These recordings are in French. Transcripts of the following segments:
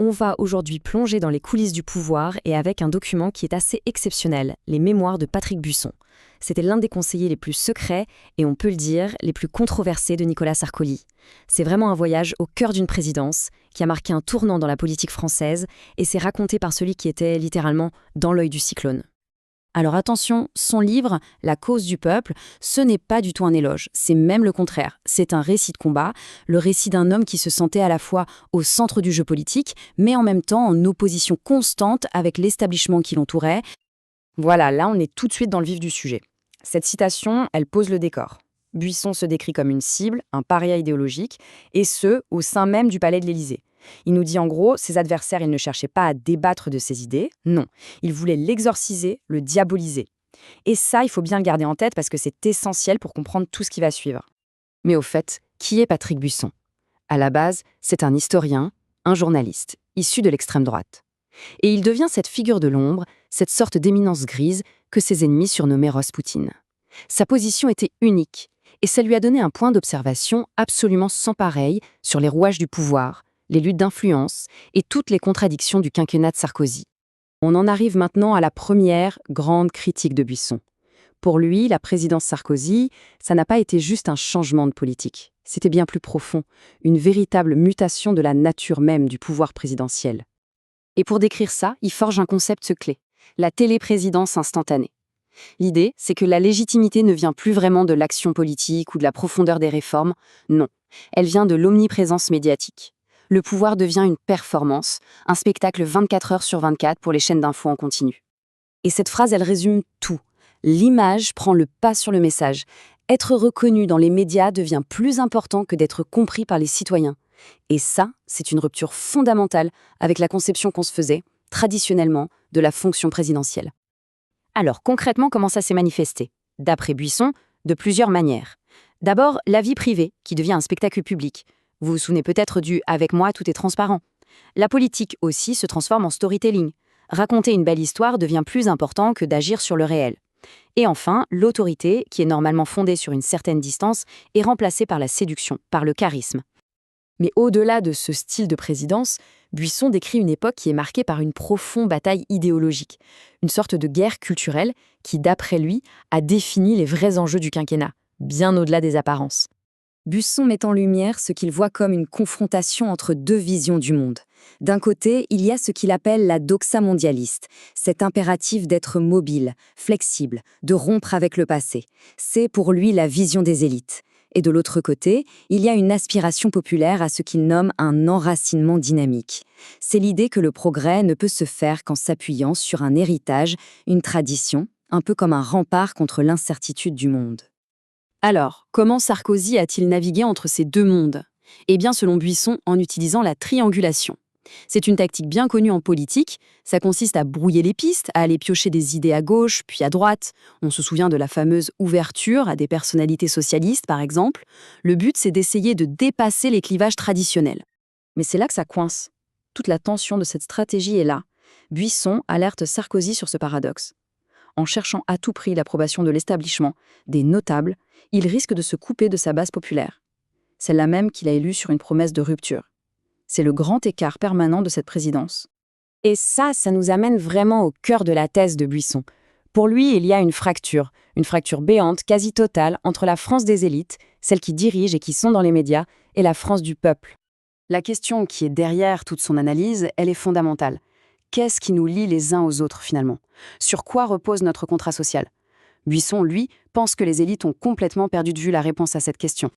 On va aujourd'hui plonger dans les coulisses du pouvoir et avec un document qui est assez exceptionnel, les mémoires de Patrick Buisson. C'était l'un des conseillers les plus secrets et on peut le dire, les plus controversés de Nicolas Sarkozy. C'est vraiment un voyage au cœur d'une présidence qui a marqué un tournant dans la politique française et c'est raconté par celui qui était littéralement dans l'œil du cyclone. Alors attention, son livre, La cause du peuple, ce n'est pas du tout un éloge, c'est même le contraire. C'est un récit de combat, le récit d'un homme qui se sentait à la fois au centre du jeu politique, mais en même temps en opposition constante avec l'établissement qui l'entourait. Voilà, là on est tout de suite dans le vif du sujet. Cette citation, elle pose le décor. Buisson se décrit comme une cible, un paria idéologique, et ce, au sein même du palais de l'Élysée. Il nous dit en gros, ses adversaires, ils ne cherchaient pas à débattre de ses idées, non, ils voulaient l'exorciser, le diaboliser. Et ça, il faut bien le garder en tête parce que c'est essentiel pour comprendre tout ce qui va suivre. Mais au fait, qui est Patrick Buisson? À la base, c'est un historien, un journaliste, issu de l'extrême droite. Et il devient cette figure de l'ombre, cette sorte d'éminence grise que ses ennemis surnommaient Raspoutine. Sa position était unique, et ça lui a donné un point d'observation absolument sans pareil sur les rouages du pouvoir, les luttes d'influence et toutes les contradictions du quinquennat de Sarkozy. On en arrive maintenant à la première grande critique de Buisson. Pour lui, la présidence Sarkozy, ça n'a pas été juste un changement de politique. C'était bien plus profond, une véritable mutation de la nature même du pouvoir présidentiel. Et pour décrire ça, il forge un concept clé, la téléprésidence instantanée. L'idée, c'est que la légitimité ne vient plus vraiment de l'action politique ou de la profondeur des réformes, non, elle vient de l'omniprésence médiatique. Le pouvoir devient une performance, un spectacle 24 heures sur 24 pour les chaînes d'infos en continu. Et cette phrase, elle résume tout. L'image prend le pas sur le message. Être reconnu dans les médias devient plus important que d'être compris par les citoyens. Et ça, c'est une rupture fondamentale avec la conception qu'on se faisait, traditionnellement, de la fonction présidentielle. Alors concrètement, comment ça s'est manifesté? D'après Buisson, de plusieurs manières. D'abord, la vie privée, qui devient un spectacle public. Vous vous souvenez peut-être du « avec moi, tout est transparent ». La politique aussi se transforme en storytelling. Raconter une belle histoire devient plus important que d'agir sur le réel. Et enfin, l'autorité, qui est normalement fondée sur une certaine distance, est remplacée par la séduction, par le charisme. Mais au-delà de ce style de présidence, Buisson décrit une époque qui est marquée par une profonde bataille idéologique, une sorte de guerre culturelle qui, d'après lui, a défini les vrais enjeux du quinquennat, bien au-delà des apparences. Buisson met en lumière ce qu'il voit comme une confrontation entre deux visions du monde. D'un côté, il y a ce qu'il appelle la doxa mondialiste, cet impératif d'être mobile, flexible, de rompre avec le passé. C'est pour lui la vision des élites. Et de l'autre côté, il y a une aspiration populaire à ce qu'il nomme un enracinement dynamique. C'est l'idée que le progrès ne peut se faire qu'en s'appuyant sur un héritage, une tradition, un peu comme un rempart contre l'incertitude du monde. Alors, comment Sarkozy a-t-il navigué entre ces deux mondes? Eh bien, selon Buisson, en utilisant la triangulation. C'est une tactique bien connue en politique, ça consiste à brouiller les pistes, à aller piocher des idées à gauche, puis à droite. On se souvient de la fameuse ouverture à des personnalités socialistes, par exemple. Le but, c'est d'essayer de dépasser les clivages traditionnels. Mais c'est là que ça coince. Toute la tension de cette stratégie est là. Buisson alerte Sarkozy sur ce paradoxe. En cherchant à tout prix l'approbation de l'établissement, des notables, il risque de se couper de sa base populaire. Celle-là même qu'il a élue sur une promesse de rupture. C'est le grand écart permanent de cette présidence. Et ça nous amène vraiment au cœur de la thèse de Buisson. Pour lui, il y a une fracture béante, quasi totale, entre la France des élites, celles qui dirigent et qui sont dans les médias, et la France du peuple. La question qui est derrière toute son analyse, elle est fondamentale. Qu'est-ce qui nous lie les uns aux autres, finalement? Sur quoi repose notre contrat social? Buisson, lui, pense que les élites ont complètement perdu de vue la réponse à cette question.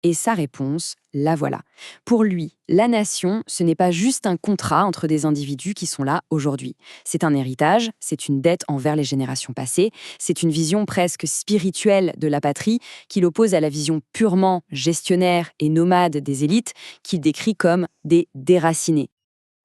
Et sa réponse, la voilà. Pour lui, la nation, ce n'est pas juste un contrat entre des individus qui sont là aujourd'hui. C'est un héritage, c'est une dette envers les générations passées, c'est une vision presque spirituelle de la patrie qui l'oppose à la vision purement gestionnaire et nomade des élites qu'il décrit comme des déracinés.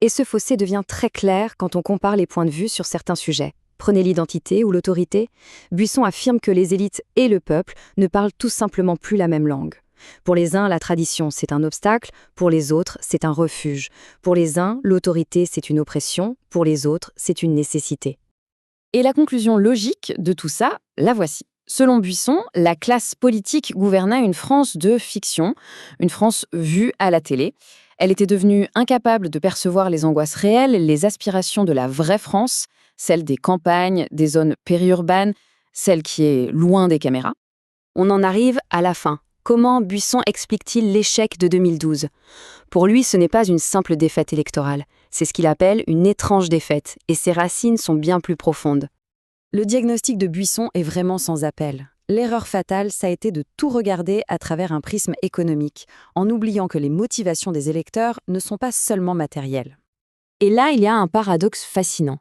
Et ce fossé devient très clair quand on compare les points de vue sur certains sujets. Prenez l'identité ou l'autorité. Buisson affirme que les élites et le peuple ne parlent tout simplement plus la même langue. Pour les uns, la tradition, c'est un obstacle, pour les autres, c'est un refuge. Pour les uns, l'autorité, c'est une oppression, pour les autres, c'est une nécessité. Et la conclusion logique de tout ça, la voici. Selon Buisson, la classe politique gouvernait une France de fiction, une France vue à la télé. Elle était devenue incapable de percevoir les angoisses réelles, les aspirations de la vraie France, celle des campagnes, des zones périurbaines, celle qui est loin des caméras. On en arrive à la fin. Comment Buisson explique-t-il l'échec de 2012 ? Pour lui, ce n'est pas une simple défaite électorale, c'est ce qu'il appelle une étrange défaite, et ses racines sont bien plus profondes. Le diagnostic de Buisson est vraiment sans appel. L'erreur fatale, ça a été de tout regarder à travers un prisme économique, en oubliant que les motivations des électeurs ne sont pas seulement matérielles. Et là, il y a un paradoxe fascinant.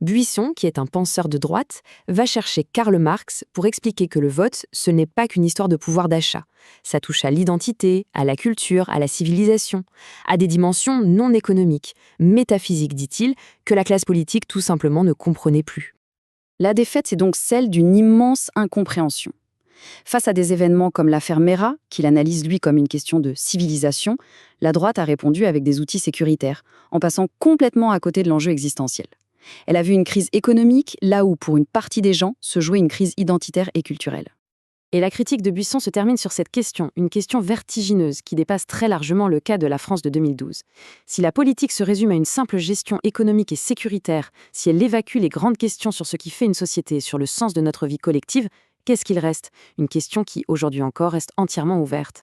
Buisson, qui est un penseur de droite, va chercher Karl Marx pour expliquer que le vote, ce n'est pas qu'une histoire de pouvoir d'achat. Ça touche à l'identité, à la culture, à la civilisation, à des dimensions non économiques, métaphysiques, dit-il, que la classe politique tout simplement ne comprenait plus. La défaite, c'est donc celle d'une immense incompréhension. Face à des événements comme l'affaire Mera, qu'il analyse lui comme une question de civilisation, la droite a répondu avec des outils sécuritaires, en passant complètement à côté de l'enjeu existentiel. Elle a vu une crise économique là où, pour une partie des gens, se jouait une crise identitaire et culturelle. Et la critique de Buisson se termine sur cette question, une question vertigineuse qui dépasse très largement le cas de la France de 2012. Si la politique se résume à une simple gestion économique et sécuritaire, si elle évacue les grandes questions sur ce qui fait une société, sur le sens de notre vie collective, qu'est-ce qu'il reste ? Une question qui, aujourd'hui encore, reste entièrement ouverte.